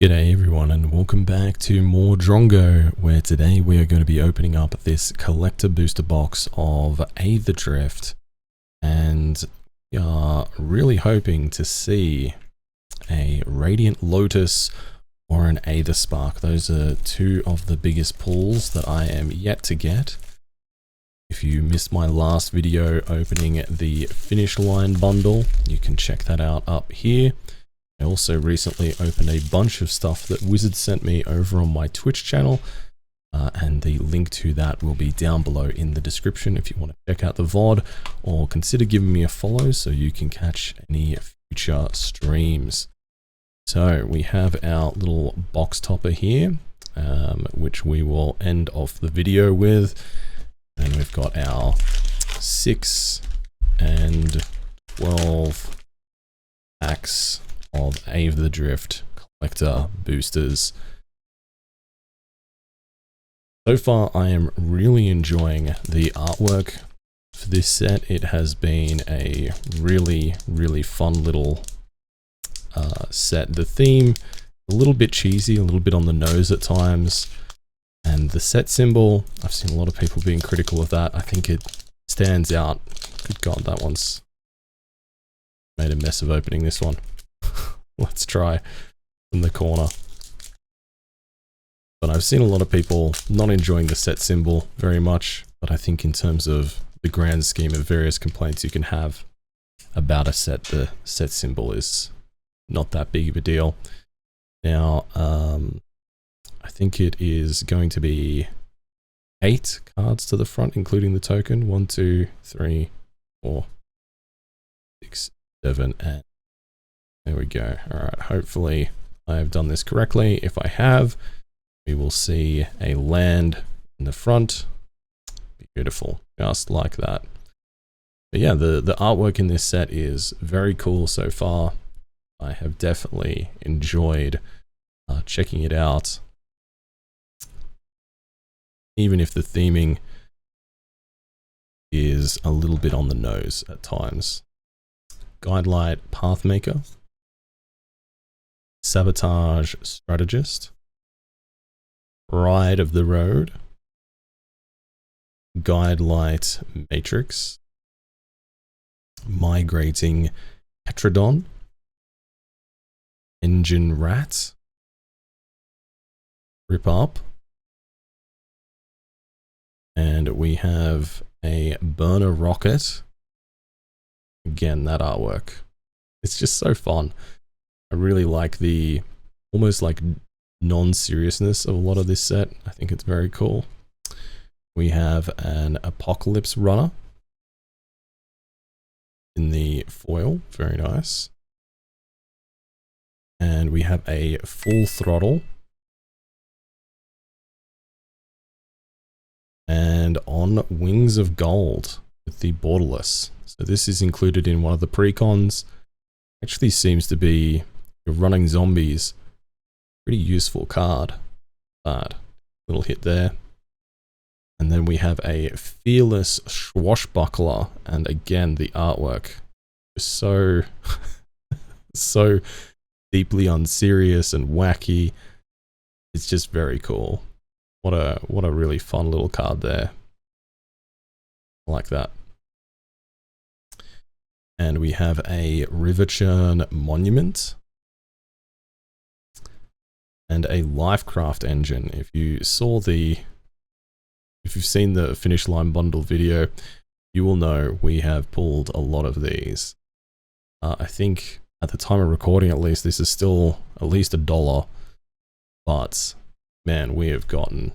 G'day everyone and welcome back to more Drongo, where today we are going to be opening up this collector booster box of Aetherdrift, and we are really hoping to see a Radiant Lotus or an Aether Spark. Those are two of the biggest pulls that I am yet to get. If you missed my last video opening the Finish Line bundle, you can check that out up here. I also recently opened a bunch of stuff that Wizard sent me over on my Twitch channel, and the link to that will be down below in the description if you want to check out the VOD, or consider giving me a follow so you can catch any future streams. So we have our little box topper here, which we will end off the video with, and we've got our 6 and 12 packs of Aetherdrift Collector Boosters. So far I am really enjoying the artwork for this set. It has been a really fun little set. The theme, a little bit cheesy, a little bit on the nose at times, and the set symbol, I've seen a lot of people being critical of that. I think it stands out. Good God, that one's made a mess of opening this one. Let's try from the corner. But I've seen a lot of people not enjoying the set symbol very much, but I think in terms of the grand scheme of various complaints you can have about a set, the set symbol is not that big of a deal. Now, I think it is going to be 8 cards to the front, including the token. 1, 2, 3, 4, 6, 7, and there we go. Alright, hopefully I have done this correctly. If I have, we will see a land in the front. Beautiful, just like that. But yeah, the artwork in this set is very cool so far. I have definitely enjoyed checking it out, even if the theming is a little bit on the nose at times. Guidelight Pathmaker, Sabotage Strategist, Ride of the Road, Guidelight Matrix, Migrating Petrodon, Engine Rat, Rip Up, and we have a Burner Rocket. Again, that artwork, it's just so fun. I really like the almost like non-seriousness of a lot of this set. I think it's very cool. We have an Apocalypse Runner in the foil, very nice. And we have a Full Throttle. And on Wings of Gold with the Borderless. So this is included in one of the precons. Actually seems to be, you're running zombies, pretty useful card. But little hit there. And then we have a Fearless Swashbuckler, and again the artwork is so so deeply unserious and wacky. It's just very cool. What a really fun little card there. I like that. And we have a River Churn Monument and a Lifecraft Engine. If you've seen the Finish Line bundle video, you will know we have pulled a lot of these. I think at the time of recording, at least, this is still at least $1, but man, we have gotten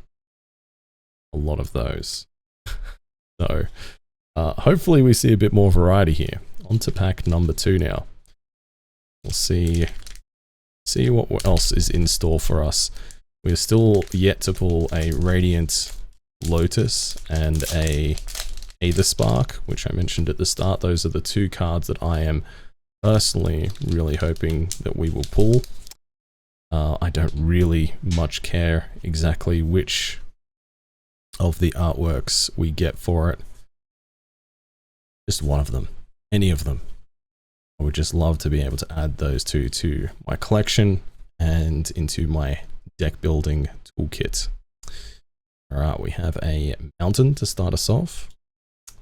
a lot of those. So hopefully we see a bit more variety here. On to pack number 2 now. We'll see what else is in store for us. We're still yet to pull a Radiant Lotus and a Aether Spark, which I mentioned at the start. Those are the 2 cards that I am personally really hoping that we will pull. I don't really much care exactly which of the artworks we get for it. Just one of them, any of them. I would just love to be able to add those 2 to my collection and into my deck building toolkit. Alright, we have a mountain to start us off,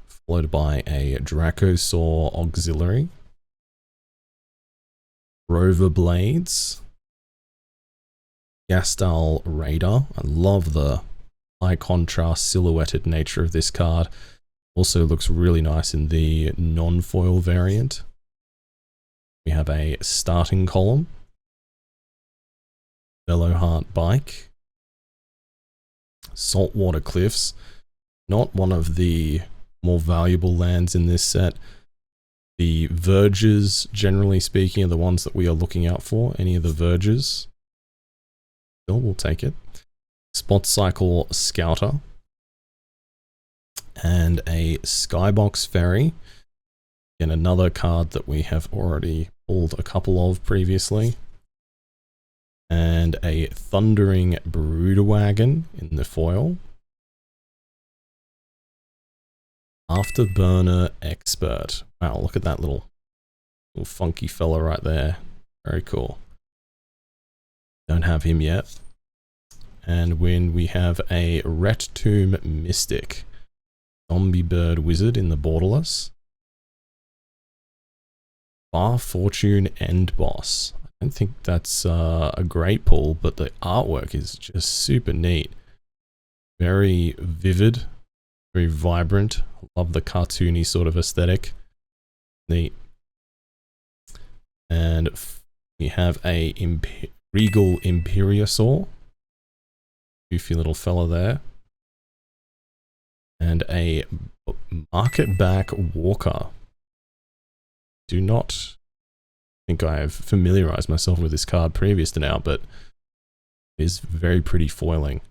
followed by a Dracosaur auxiliary, rover blades, Gastal radar. I love the high contrast silhouetted nature of this card. Also looks really nice in the non-foil variant. We have a starting column, Bellowheart bike, saltwater cliffs, not one of the more valuable lands in this set. The verges, generally speaking, are the ones that we are looking out for. Any of the verges, still, we'll take it. Spot Cycle Scouter, and a Skybox Ferry. Again, another card that we have already pulled a couple of previously. And a Thundering Broodwagon in the foil. Afterburner Expert. Wow, look at that little funky fella right there. Very cool. Don't have him yet. And when we have a Ret Tomb Mystic, Zombie Bird Wizard in the Borderless, Bar Fortune End Boss. I don't think that's a great pull, but the artwork is just super neat. Very vivid, very vibrant. Love the cartoony sort of aesthetic. Neat. And we have a Regal Imperiosaur. Goofy little fella there. And a Market Back Walker. Do not think I have familiarized myself with this card previous to now, but it is very pretty foiling. At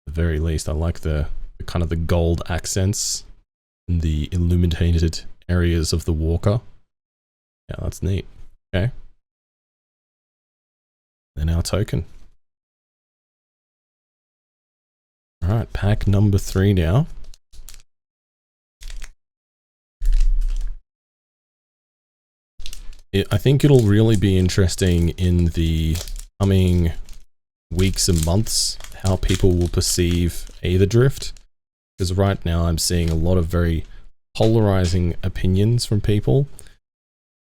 the very least, I like the kind of the gold accents in the illuminated areas of the walker. Yeah, that's neat. Okay. Then our token. Alright, pack number 3 now. I think it'll really be interesting in the coming weeks and months how people will perceive Aetherdrift, because right now I'm seeing a lot of very polarizing opinions from people.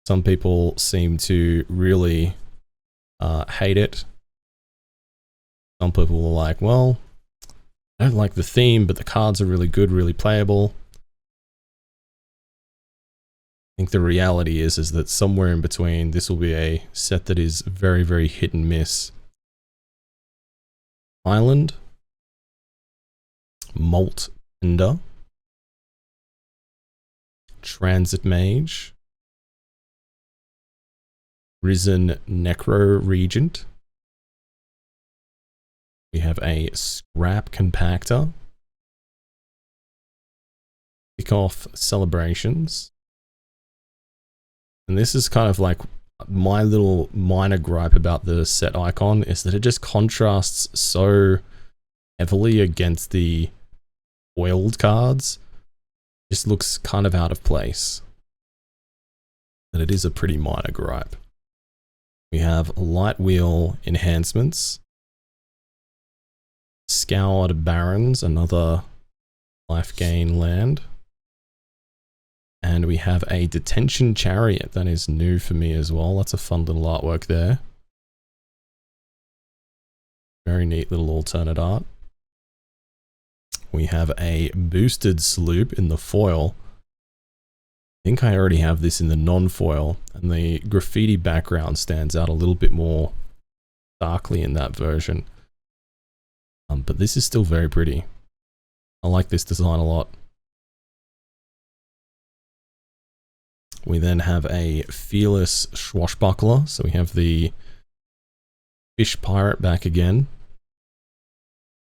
Some people seem to really hate it. Some people are like, well, I don't like the theme, but the cards are really good, really playable. I think the reality is that somewhere in between, this will be a set that is very, very hit and miss. Island, Molt Tender, Transit Mage, Risen Necro Regent. We have a Scrap Compactor, Kickoff Celebrations. And this is kind of like my little minor gripe about the set icon, is that it just contrasts so heavily against the foiled cards. It just looks kind of out of place. But it is a pretty minor gripe. We have Light Wheel Enhancements, Scoured Barrens, another life gain land. And we have a Detention Chariot. That is new for me as well. That's a fun little artwork there. Very neat little alternate art. We have a Boosted Sloop in the foil. I think I already have this in the non-foil, and the graffiti background stands out a little bit more darkly in that version. But this is still very pretty. I like this design a lot. We then have a Fearless Swashbuckler. So we have the Fish Pirate back again.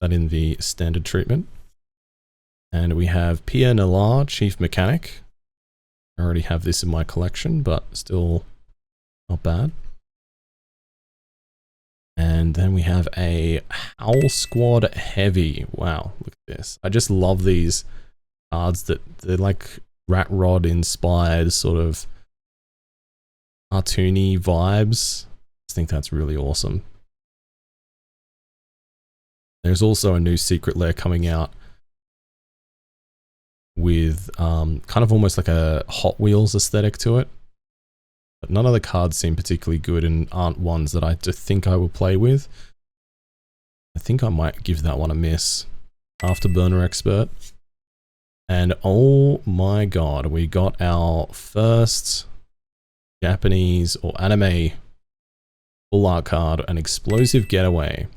That in the standard treatment. And we have Pierre Nallard, Chief Mechanic. I already have this in my collection, but still not bad. And then we have a Howl Squad Heavy. Wow, look at this. I just love these cards that they're like Rat Rod inspired sort of cartoony vibes. I think that's really awesome. There's also a new secret lair coming out with kind of almost like a Hot Wheels aesthetic to it. But none of the cards seem particularly good and aren't ones that I think I will play with. I think I might give that one a miss. Afterburner Expert. And oh my god, we got our first Japanese or anime full art card, an Explosive Getaway,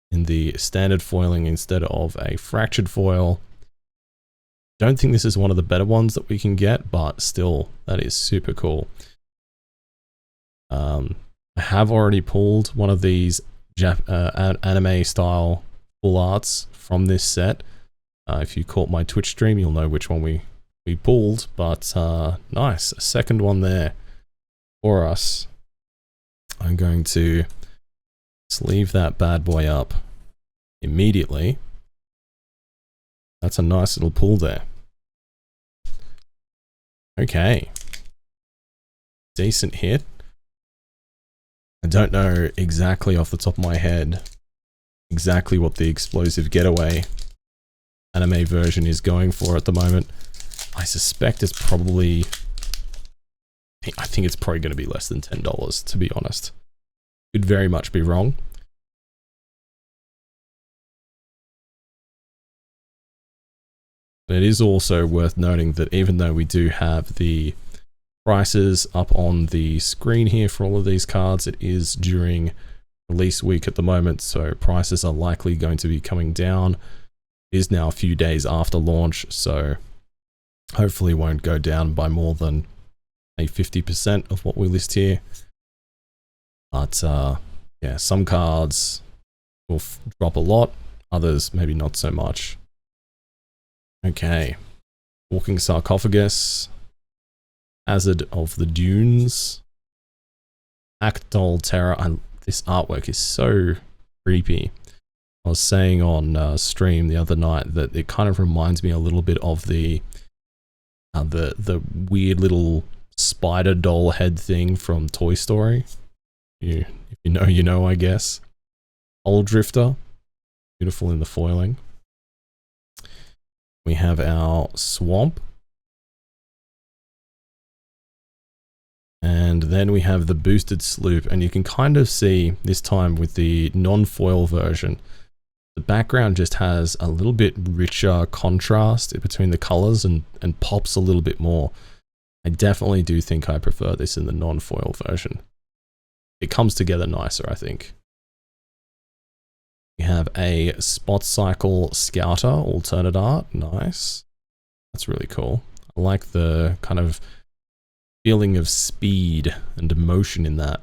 in the standard foiling instead of a fractured foil. Don't think this is one of the better ones that we can get, but still, that is super cool. I have already pulled one of these anime style full arts from this set. If you caught my Twitch stream, you'll know which one we pulled, but nice, a second one there for us. I'm going to sleeve that bad boy up immediately. That's a nice little pull there. Okay. Decent hit. I don't know exactly off the top of my head exactly what the Explosive Getaway anime version is going for at the moment. I suspect it's probably... I think it's probably going to be less than $10, to be honest. Could very much be wrong. It is also worth noting that even though we do have the prices up on the screen here for all of these cards, it is during release week at the moment, so prices are likely going to be coming down. It is now a few days after launch, so hopefully won't go down by more than a 50% of what we list here. But yeah, some cards will drop a lot, others maybe not so much. Okay, Walking Sarcophagus, Hazard of the Dunes, Actol Terror. This artwork is so creepy. I was saying on stream the other night that it kind of reminds me a little bit of the weird little spider doll head thing from Toy Story. If you know, you know, I guess. Old Drifter, beautiful in the foiling. We have our Swamp. And then we have the Boosted Sloop, and you can kind of see this time with the non-foil version, the background just has a little bit richer contrast between the colors and pops a little bit more. I definitely do think I prefer this in the non-foil version. It comes together nicer, I think. We have a Spot Cycle Scouter alternate art. Nice. That's really cool. I like the kind of feeling of speed and emotion in that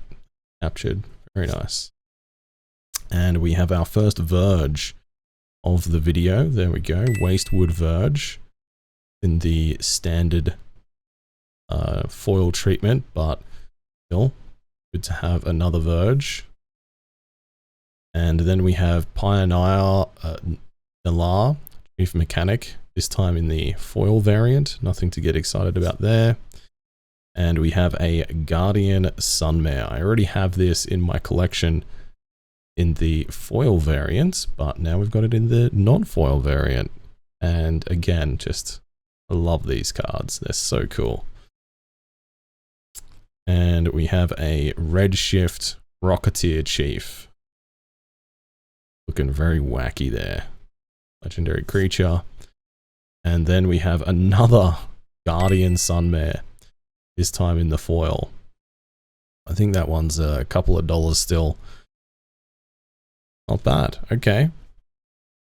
captured. Very nice. And we have our first Verge of the video. There we go. Wastewood Verge in the standard foil treatment, but still good to have another Verge. And then we have Pioneer Nalar, Chief Mechanic, this time in the foil variant. Nothing to get excited about there. And we have a Guardian Sunmare. I already have this in my collection in the foil variant, but now we've got it in the non-foil variant. And again, just I love these cards. They're so cool. And we have a Redshift Rocketeer Chief. Looking very wacky there. Legendary creature. And then we have another Guardian Sunmare, this time in the foil. I think that one's a couple of dollars still. Not bad. Okay.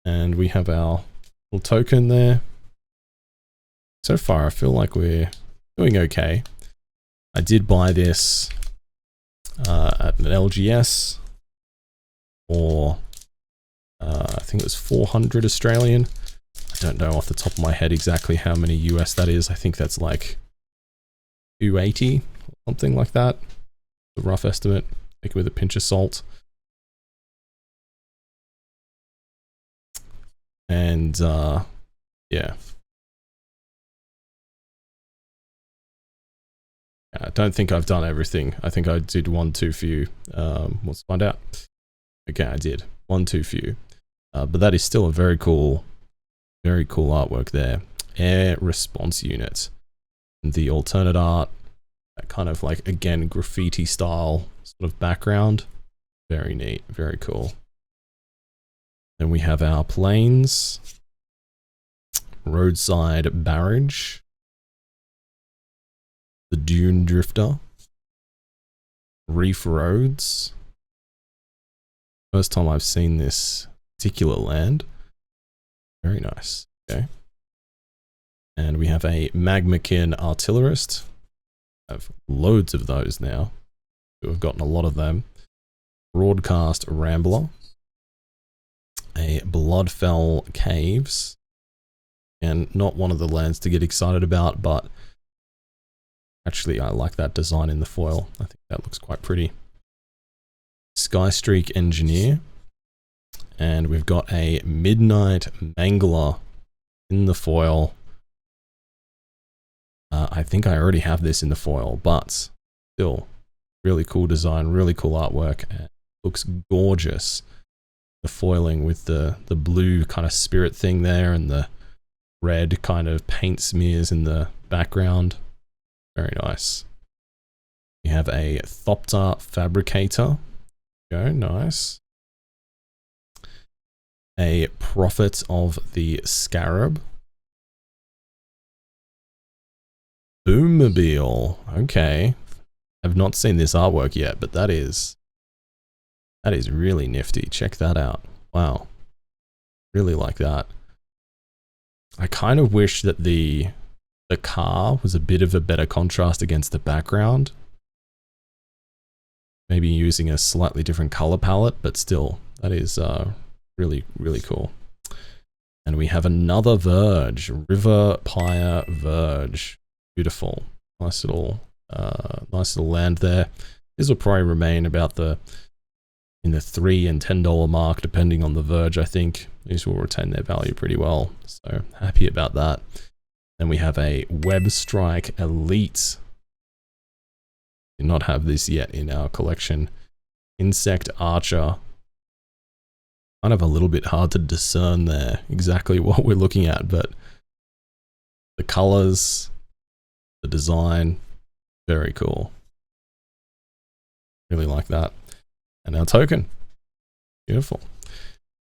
And we have our little token there. So far, I feel like we're doing okay. I did buy this at an LGS for I think it was 400 Australian. I don't know off the top of my head exactly how many US that is. I think that's like 280 or something like that. A rough estimate. Take it with a pinch of salt. And yeah. I don't think I've done everything. I think I did one too few. Let's find out. Okay, I did. One too few. But that is still a very cool artwork there. Air response unit. And the alternate art, that kind of like, again, graffiti style sort of background. Very neat, very cool. Then we have our planes. Roadside barrage. The Dune Drifter. Reef Roads. First time I've seen this particular land. Very nice. Okay. And we have a Magmakin Artillerist. I have loads of those now. We've gotten a lot of them. Broadcast Rambler. A Bloodfell Caves. And not one of the lands to get excited about, but actually I like that design in the foil. I think that looks quite pretty. Skystreak Engineer. And we've got a Midnight Mangler in the foil. I think I already have this in the foil, but still really cool design, really cool artwork, and looks gorgeous. The foiling with the blue kind of spirit thing there and the red kind of paint smears in the background. Very nice. We have a Thopter Fabricator. Go, nice. A Prophet of the Scarab. Boommobile. Okay. I've not seen this artwork yet, but that is really nifty. Check that out. Wow. Really like that. I kind of wish that the car was a bit of a better contrast against the background. Maybe using a slightly different color palette, but still, that is really, really cool. And we have another Verge. River Pyre Verge. Beautiful. Nice little land there. This will probably remain about in the $3 and $10 mark, depending on the Verge. I think these will retain their value pretty well. So happy about that. Then we have a Web Strike Elite. Do not have this yet in our collection. Insect Archer. Kind of a little bit hard to discern there exactly what we're looking at, but the colors, the design, very cool. Really like that. And our token. Beautiful.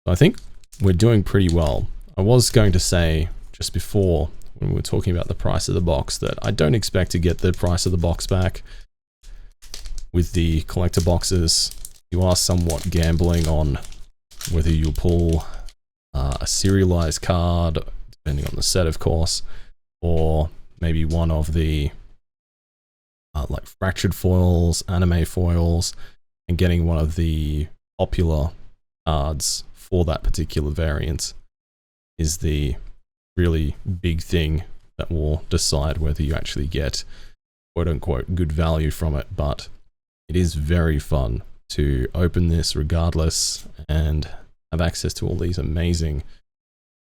So I think we're doing pretty well. I was going to say just before when we were talking about the price of the box that I don't expect to get the price of the box back. With the collector boxes, you are somewhat gambling on whether you'll pull a serialized card, depending on the set of course, or maybe one of the like fractured foils, anime foils, and getting one of the popular cards for that particular variant is the really big thing that will decide whether you actually get quote-unquote good value from it. But it is very fun to open this regardless and have access to all these amazing,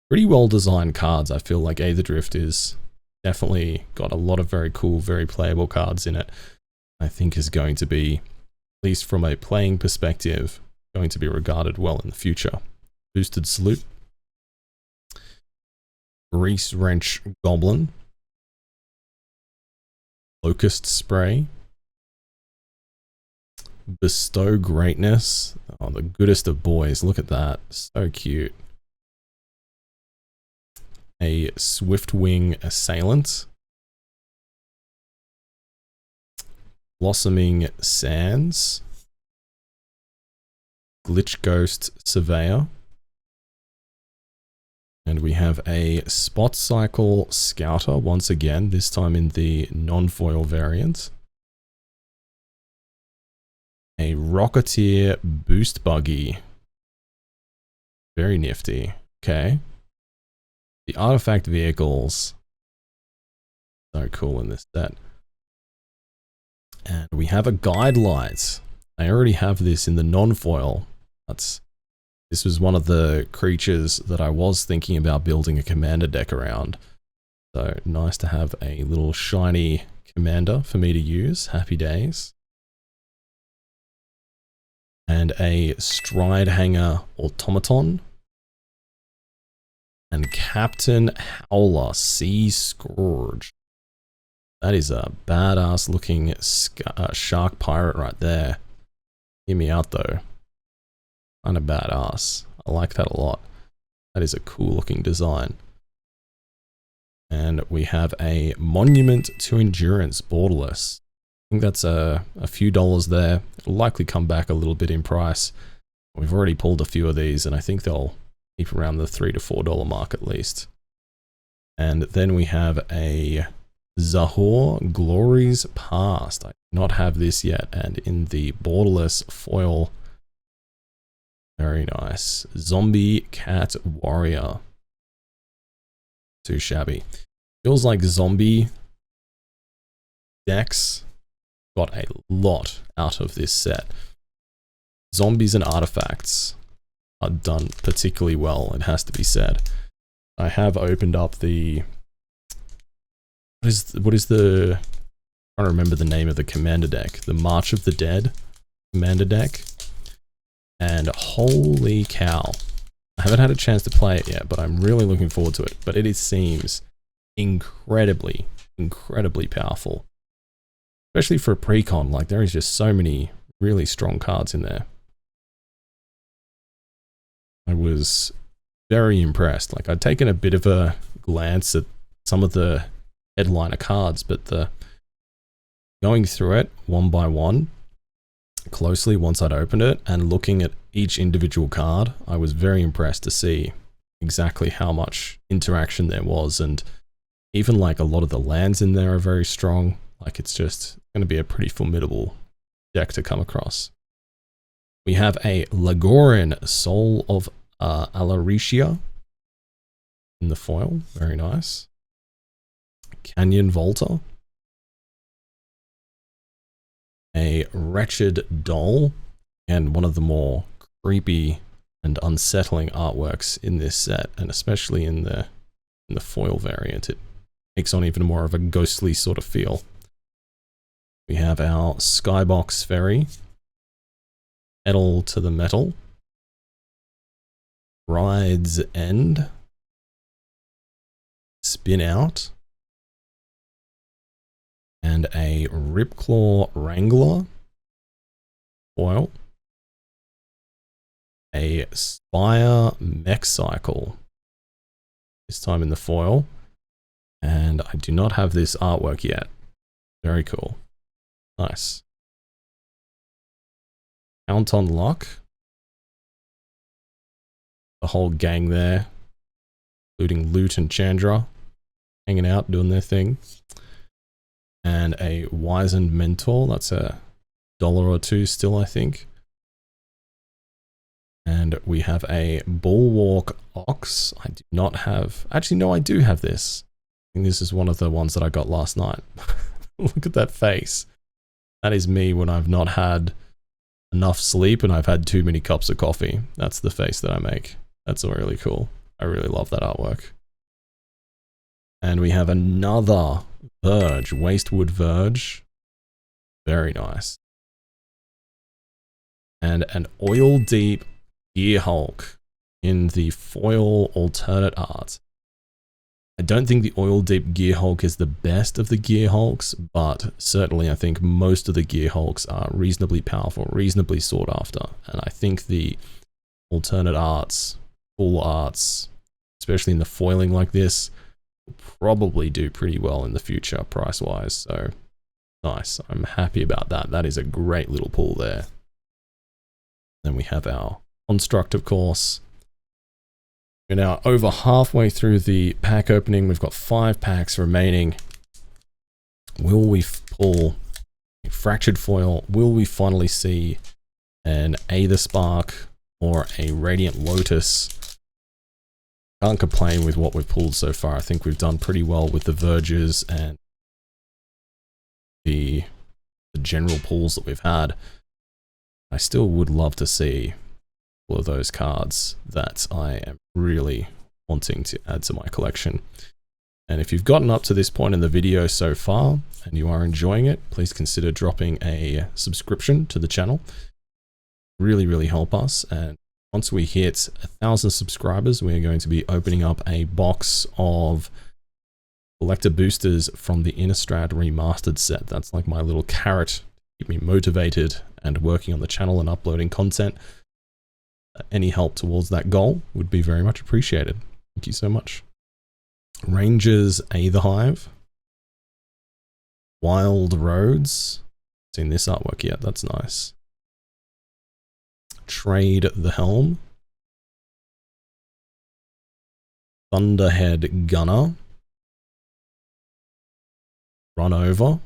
pretty well designed cards. I feel like Aetherdrift is definitely got a lot of very cool, very playable cards in it. I think is going to be, at least from a playing perspective, going to be regarded well in the future. Boosted Salute. Grease Wrench Goblin. Locust Spray. Bestow Greatness. Oh, the goodest of boys. Look at that. So cute. A Swiftwing Assailant. Blossoming Sands. Glitch Ghost Surveyor. And we have a Spot Cycle Scouter once again, this time in the non-foil variant. A Rocketeer Boost Buggy. Very nifty. Okay. The artifact vehicles. So cool in this set. And we have a Guide Light. I already have this in the non-foil. This was one of the creatures that I was thinking about building a commander deck around. So nice to have a little shiny commander for me to use. Happy days. And a Stride Hanger Automaton. And Captain Howler Sea Scourge. That is a badass looking shark pirate right there. Hear me out though. Kind of badass. I like that a lot. That is a cool looking design. And we have a Monument to Endurance Borderless. I think that's a few dollars there. It'll likely come back a little bit in price. We've already pulled a few of these and I think they'll keep around the $3 to $4 mark at least. And then we have a Zahor Glories Past. I do not have this yet, and in the borderless foil. Very nice. Zombie Cat Warrior. Too shabby. Feels like zombie decks got a lot out of this set. Zombies and artifacts are done particularly well, it has to be said. I have opened up the what is the, I don't remember the name of the commander deck. The March of the Dead commander deck. And holy cow. I haven't had a chance to play it yet, but I'm really looking forward to it. But it seems incredibly, incredibly powerful. Especially for a pre-con, like there is just so many really strong cards in there. I was very impressed. Like I'd taken a bit of a glance at some of the headliner cards, but going through it one by one closely once I'd opened it and looking at each individual card, I was very impressed to see exactly how much interaction there was, and even like a lot of the lands in there are very strong. Like it's just going to be a pretty formidable deck to come across. We have a Lagoran Soul of Alaricia in the foil, very nice. Canyon Volta. A Wretched Doll, and one of the more creepy and unsettling artworks in this set, and especially in the foil variant. It takes on even more of a ghostly sort of feel. We have our Skybox Ferry, Metal to the Metal, Ride's End, Spin Out, and a Ripclaw Wrangler foil, a Spire Mech Cycle, this time in the foil, and I do not have this artwork yet. Very cool. Nice. Count on Luck. The whole gang there, including Loot and Chandra, hanging out, doing their thing. And a Wizened Mentor, that's $1 or $2 still, I think. And we have a Bulwark Ox. I do not have, actually no, I do have this. I think this is one of the ones that I got last night. Look at that face. That is me when I've not had enough sleep and I've had too many cups of coffee. That's the face that I make. That's really cool. I really love that artwork. And we have another Verge, Wastewood Verge. Very nice. And an Oil Deep Gear Hulk in the foil alternate art. I don't think the Oil Deep Gear Hulk is the best of the Gear Hulks, but certainly I think most of the Gear Hulks are reasonably powerful, reasonably sought after. And I think the alternate arts, full arts, especially in the foiling like this, will probably do pretty well in the future price-wise. So nice. I'm happy about that. That is a great little pull there. Then we have our Construct, of course. We're now over halfway through the pack opening. We've got 5 packs remaining. Will we pull a Fractured Foil? Will we finally see an Aether Spark or a Radiant Lotus? Can't complain with what we've pulled so far. I think we've done pretty well with the Verges and the general pulls that we've had. I still would love to see all of those cards that I am really wanting to add to my collection. And if you've gotten up to this point in the video so far and you are enjoying it, please consider dropping a subscription to the channel. Really, really help us. And once we hit 1,000 subscribers, we are going to be opening up a box of collector boosters from the Innistrad Remastered set. That's like my little carrot to keep me motivated and working on the channel and uploading content. Any help towards that goal would be very much appreciated. Thank you so much. Rangers Aetherhive. Wild Roads. Seen this artwork yet? That's nice. Trade the Helm. Thunderhead Gunner. Run Over.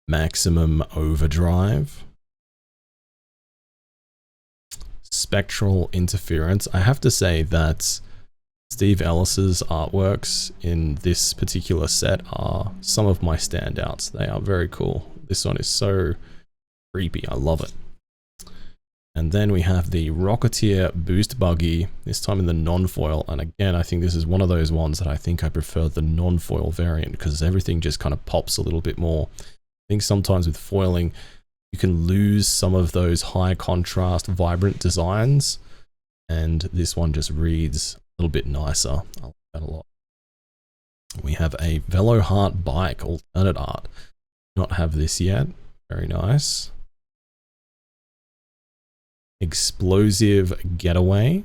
Maximum Overdrive. Spectral Interference. I have to say that Steve Ellis's artworks in this particular set are some of my standouts. They are very cool. This one is so creepy. I love it. And then we have the Rocketeer Boost Buggy, this time in the non-foil. And again, I think this is one of those ones that I think I prefer the non-foil variant because everything just kind of pops a little bit more. I think sometimes with foiling, you can lose some of those high contrast, vibrant designs. And this one just reads a little bit nicer. I like that a lot. We have a Velo Heart Bike alternate art. Not have this yet. Very nice. Explosive Getaway.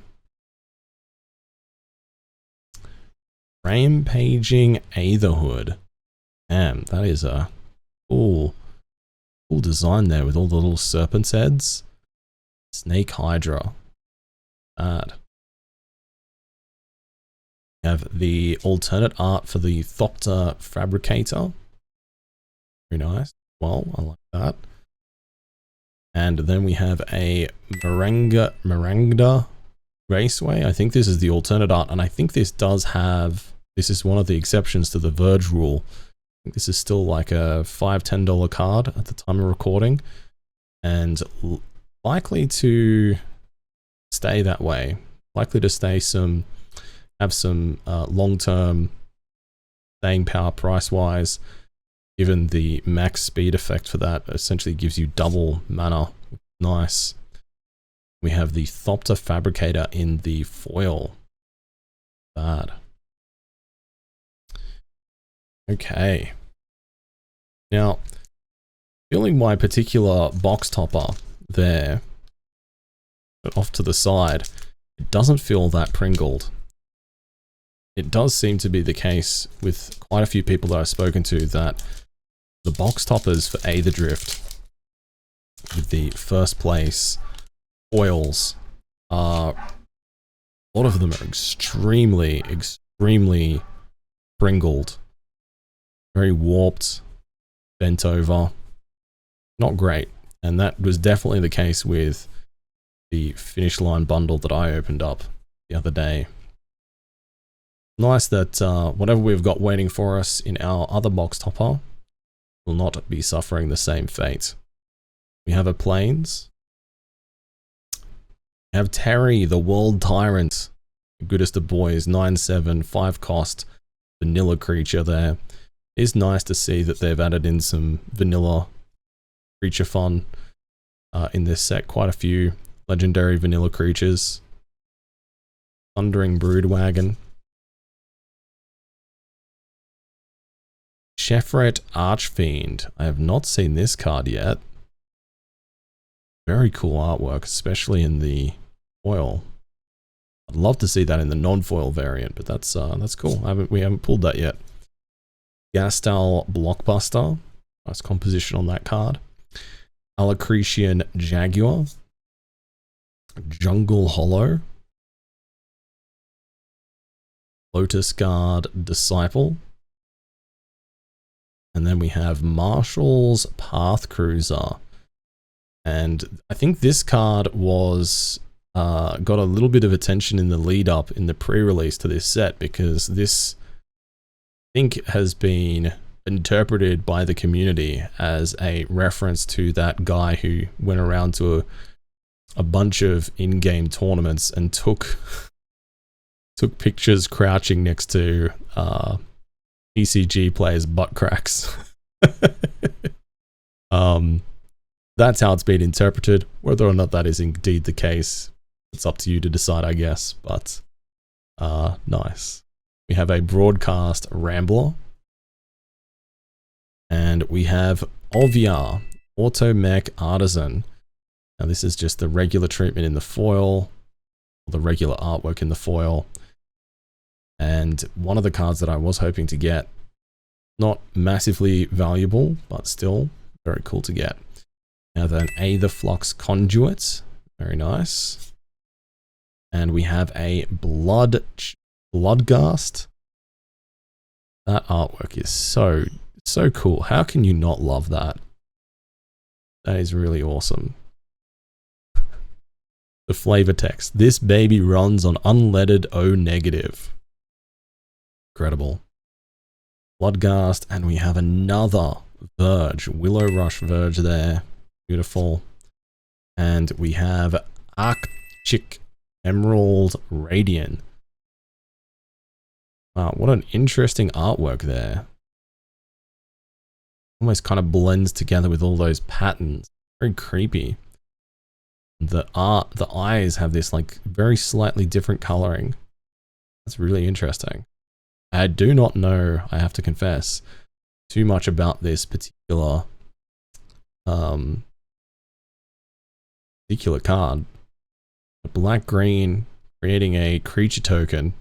Rampaging Aetherhood. Damn, that is a cool design there with all the little serpent's heads. Snake Hydra. Bad. We have the alternate art for the Thopter Fabricator. Very nice. Well, I like that. And then we have a Marangda Raceway. I think this is the alternate art, and I think this does have, this is one of the exceptions to the Verge rule. I think this is still like a $5–10 card at the time of recording, and likely to stay that way. Likely to stay have some long-term staying power price-wise, given the max speed effect for that essentially gives you double mana. Nice. We have the Thopter Fabricator in the foil. Bad. Okay. Now, feeling my particular box topper there, but off to the side, it doesn't feel that pringled. It does seem to be the case with quite a few people that I've spoken to that the box toppers for Aetherdrift with the first place foils are, a lot of them are extremely pringled, very warped, bent over, not great. And that was definitely the case with the Finish Line bundle that I opened up the other day. Nice that whatever we've got waiting for us in our other box topper will not be suffering the same fate. We have a Plains. We have Terry, the World Tyrant. The goodest of boys, 9/7, 5 cost, vanilla creature there. It is nice to see that they've added in some vanilla creature fun in this set. Quite a few legendary vanilla creatures. Thundering Broodwagon. Shefret Archfiend. I have not seen this card yet. Very cool artwork, especially in the foil. I'd love to see that in the non-foil variant, but that's cool. We haven't pulled that yet. Gastal Blockbuster. Nice composition on that card. Alacretian Jaguar. Jungle Hollow. Lotus Guard Disciple. And then we have Marshall's Path Cruiser. And I think this card was got a little bit of attention in the lead up in the pre-release to this set, because this, I think, has been interpreted by the community as a reference to that guy who went around to a bunch of in-game tournaments and took took pictures crouching next to PCG players' butt cracks. That's how it's been interpreted. Whether or not that is indeed the case, it's up to you to decide, I guess. But nice. We have a broadcast Rambler. And we have Ovia, Automech Artisan. Now this is just the regular treatment in the foil, or the regular artwork in the foil. And one of the cards that I was hoping to get, not massively valuable, but still very cool to get. Now then, Aetherflux Conduit, very nice. And we have a Bloodghast. That artwork is so cool. How can you not love that? That is really awesome. The flavor text. This baby runs on unleaded O negative. Incredible. Bloodghast, and we have another Verge. Willow Rush Verge there. Beautiful. And we have Arctic Emerald Radiant. Wow, what an interesting artwork there. Almost kind of blends together with all those patterns. Very creepy. The eyes have this like very slightly different coloring. That's really interesting. I do not know, I have to confess, too much about this particular card. Black-green, creating a creature token.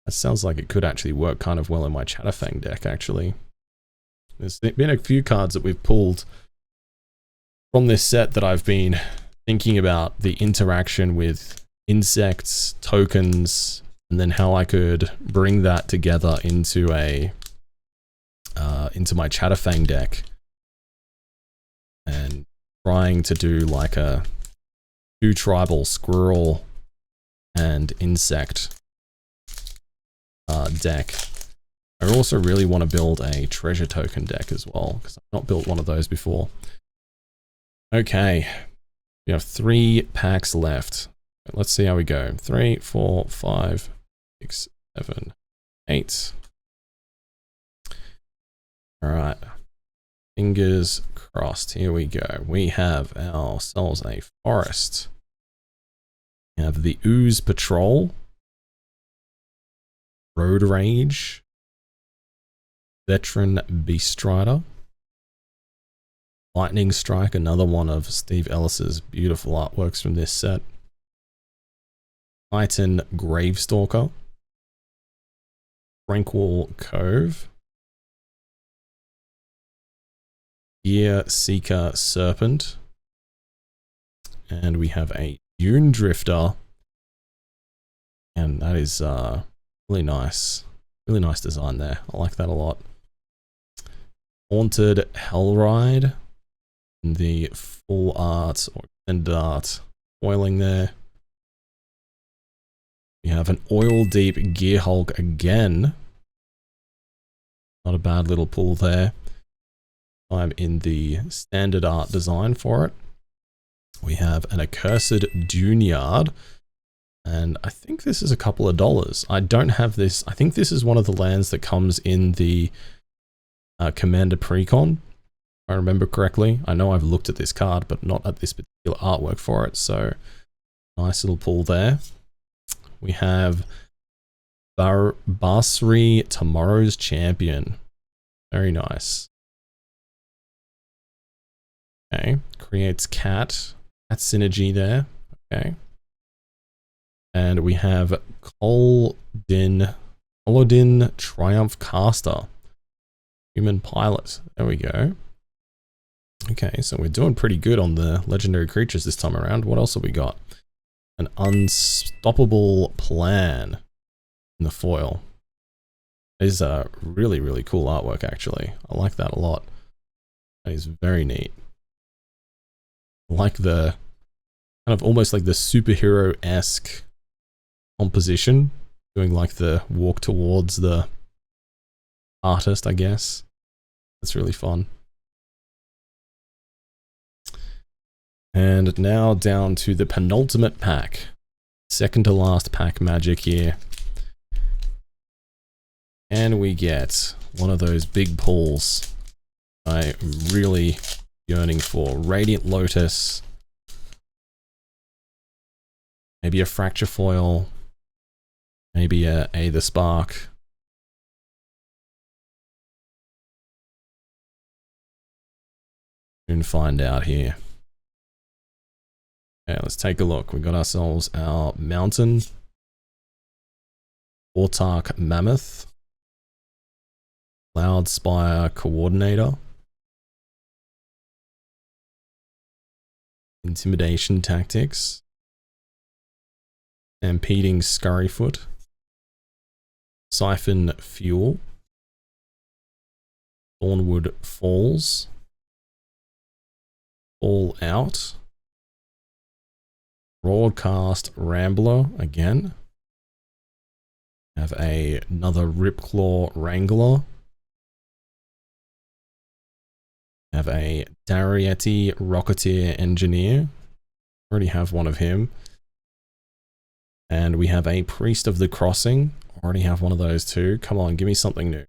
That sounds like it could actually work kind of well in my Chatterfang deck, actually. There's been a few cards that we've pulled from this set that I've been thinking about the interaction with insects, tokens, and then how I could bring that together into a into my Chatterfang deck, and trying to do like a 2 tribal squirrel and insect deck. I also really want to build a treasure token deck as well, because I've not built one of those before. Okay, we have 3 packs left. Let's see how we go. 3, 4, 5, 6, 7, 8. All right, fingers crossed. Here we go. We have ourselves a forest. We have the Ooze Patrol, Road Rage, Veteran Beast Rider, Lightning Strike, another one of Steve Ellis's beautiful artworks from this set, Titan Gravestalker, Tranquil Cove, Gear Seeker Serpent, and we have a Dune Drifter, and that is really nice design there. I like that a lot. Haunted Hellride, in the full art or extended art foiling there. We have an Oil Deep Gearhulk again. Not a bad little pull there. I'm in the standard art design for it. We have an Accursed Duneyard, and I think this is a couple of dollars. I don't have this. I think this is one of the lands that comes in the Commander Precon, if I remember correctly. I know I've looked at this card, but not at this particular artwork for it, so nice little pull there. We have Basri, Tomorrow's Champion. Very nice. Okay, creates cat synergy there. Okay. And we have Colodin Triumph Caster, Human Pilot. There we go. Okay, so we're doing pretty good on the legendary creatures this time around. What else have we got? An Unstoppable Plan in the foil. It is a really cool artwork, actually. I like that a lot. That is very neat. I like the kind of almost like the superhero-esque composition, doing like the walk towards the artist, I guess. That's really fun. And now down to the penultimate pack. Let's second to last pack magic here. And we get one of those big pulls I'm really yearning for. Radiant Lotus. Maybe a Fracture Foil. Maybe a Aether Spark. Soon find out here. Okay, let's take a look. We got ourselves our Mountain. Autark Mammoth. Cloudspire Coordinator. Intimidation Tactics. Stampeding Scurryfoot. Siphon Fuel. Thornwood Falls. All Out. Broadcast Rambler again. Have another Ripclaw Wrangler. Have a Darietti Rocketeer Engineer. Already have one of him. And we have a Priest of the Crossing. Already have one of those too. Come on, give me something new.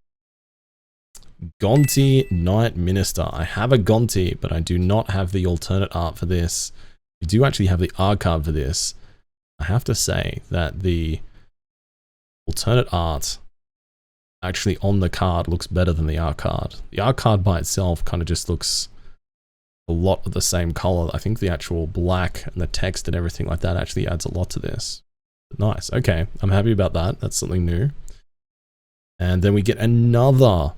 Gonti Knight Minister. I have a Gonti, but I do not have the alternate art for this. I do actually have the art card for this. I have to say that the alternate art actually on the card looks better than the art card. The art card by itself kind of just looks a lot of the same color. I think the actual black and the text and everything like that actually adds a lot to this. Nice. Okay, I'm happy about that. That's something new. And then we get another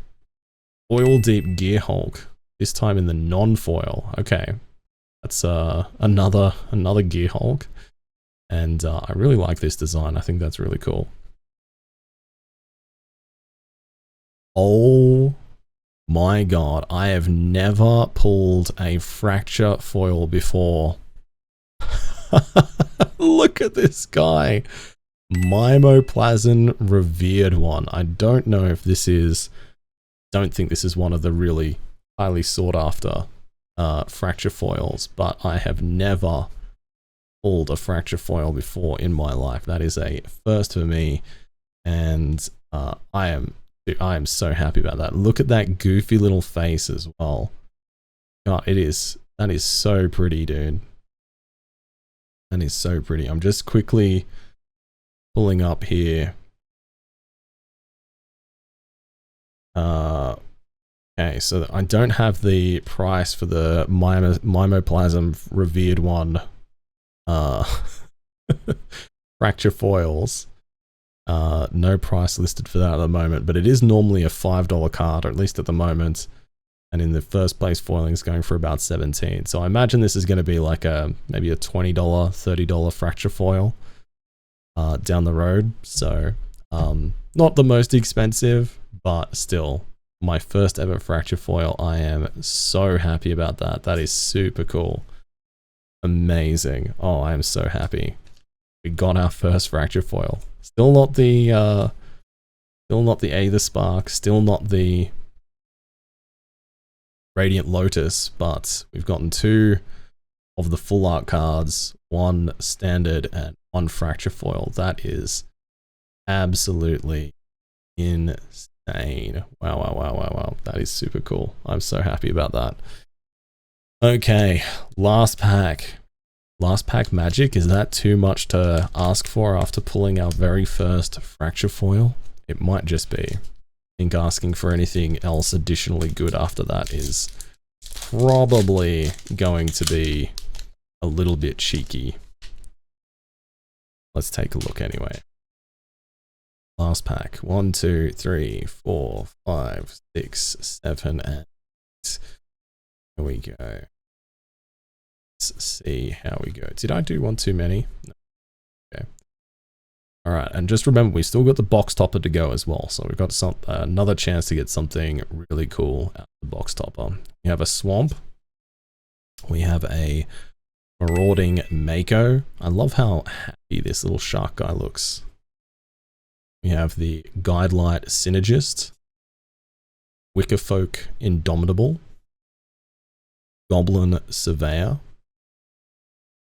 Foil Deep Gearhulk, this time in the non-foil. Okay, that's another Gearhulk. And I really like this design. I think that's really cool. Oh my god, I have never pulled a Fracture foil before. Look at this guy. Mimoplasm Revered One. I don't know if this is... don't think this is one of the really highly sought after Fracture foils, but I have never pulled a Fracture foil before in my life. That is a first for me, and I am so happy about that. Look at that goofy little face as well. God, that is so pretty, dude. That is so pretty. I'm just quickly pulling up here. Okay, so I don't have the price for the Mimoplasm Revered One Fracture foils. No price listed for that at the moment, but it is normally a $5 card, or at least at the moment. And in the first place, foiling is going for about 17. So I imagine this is going to be like maybe a $20, $30 Fracture foil down the road. So not the most expensive, but still my first ever Fracture foil. I am so happy about that. That is super cool. Amazing. Oh, I am so happy. We got our first Fracture foil. Still not the Aether Spark, still not the Radiant Lotus, but we've gotten two of the full art cards, one standard and one Fracture foil. That is absolutely insane. Wow, wow, wow, wow, wow. That is super cool. I'm so happy about that. Okay, last pack. Last pack magic, is that too much to ask for after pulling our very first Fracture foil? It might just be. I think asking for anything else additionally good after that is probably going to be a little bit cheeky. Let's take a look anyway. Last pack. 1, 2, 3, 4, 5, 6, 7, and 8. Here we go. Let's see how we go. Did I do one too many? No. Okay. All right, and just remember, we still got the box topper to go as well. So we've got another chance to get something really cool out of the box topper. We have a Swamp. We have a Marauding Mako. I love how happy this little shark guy looks. We have the Guidelight Synergist. Wickerfolk Indomitable. Goblin Surveyor.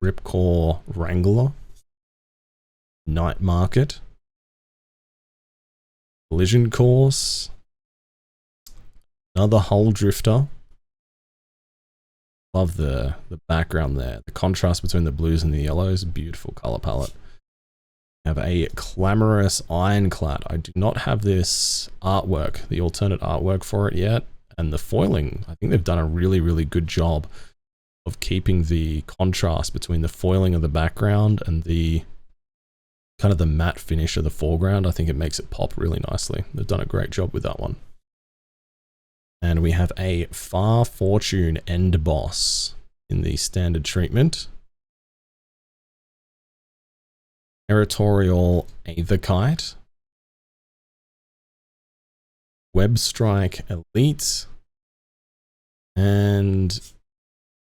Ripclaw Wrangler. Night Market, Collision Course, another Hull Drifter. Love the background there. The contrast between the blues and the yellows, beautiful color palette. We have a Clamorous Ironclad. I do not have this artwork, the alternate artwork for it yet. And the foiling, I think they've done a really, really good job of keeping the contrast between the foiling of the background and the kind of the matte finish of the foreground. I think it makes it pop really nicely. They've done a great job with that one. And we have a Far Fortune End Boss in the standard treatment. Territorial Aetherkite. Web Strike Elite. And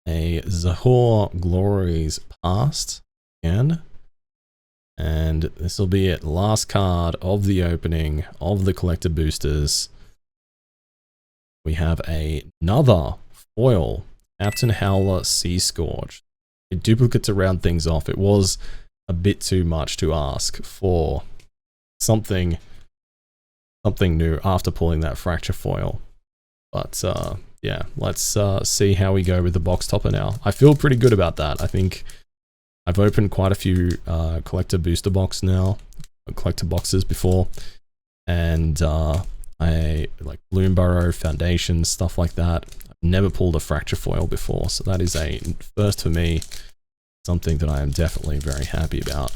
a Zahor Glories Past again. And this will be it. Last card of the opening of the collector boosters. We have another foil, Captain Howler Sea Scourge. A duplicate to round things off. It was a bit too much to ask for something new after pulling that fracture foil. But yeah, let's see how we go with the box topper now. I feel pretty good about that. I think I've opened quite a few collector booster boxes before, and I like Bloomburrow, Foundations, stuff like that. I've never pulled a fracture foil before, so that is a first for me, something that I am definitely very happy about.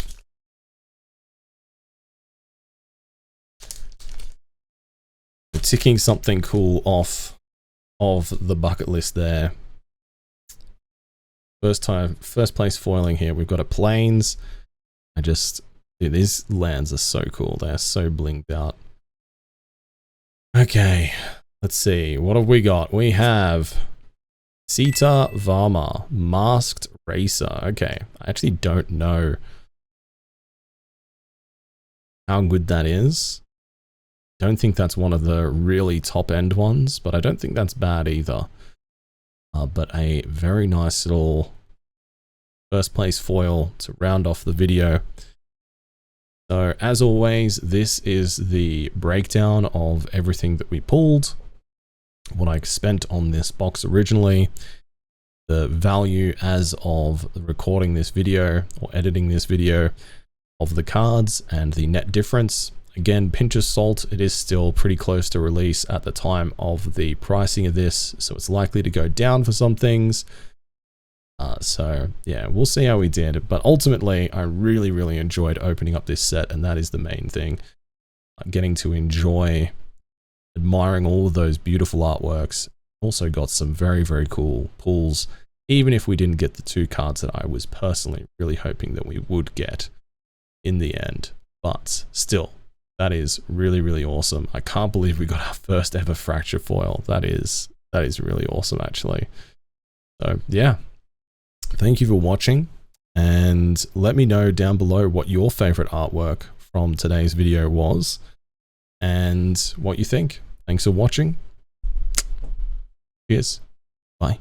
We're ticking something cool off of the bucket list there. First place foiling here. We've got a Plains. Dude, these lands are so cool. They're so blinged out. Okay, let's see. What have we got? We have Sita Varma, Masked Racer. Okay, I actually don't know how good that is. Don't think that's one of the really top end ones, but I don't think that's bad either. But a very nice little first place foil to round off the video. So as always, this is the breakdown of everything that we pulled, what I spent on this box originally, the value as of recording this video or editing this video of the cards, and the net difference. Again, pinch of salt, it is still pretty close to release at the time of the pricing of this, so it's likely to go down for some things. So yeah, we'll see how we did, but ultimately I really enjoyed opening up this set, and that is the main thing. Getting to enjoy admiring all of those beautiful artworks. Also got some very cool pulls, even if we didn't get the two cards that I was personally really hoping that we would get in the end. But still, that is really awesome. I can't believe we got our first ever fracture foil. That is really awesome, actually. So yeah, thank you for watching, and let me know down below what your favorite artwork from today's video was and what you think. Thanks for watching. Cheers. Bye.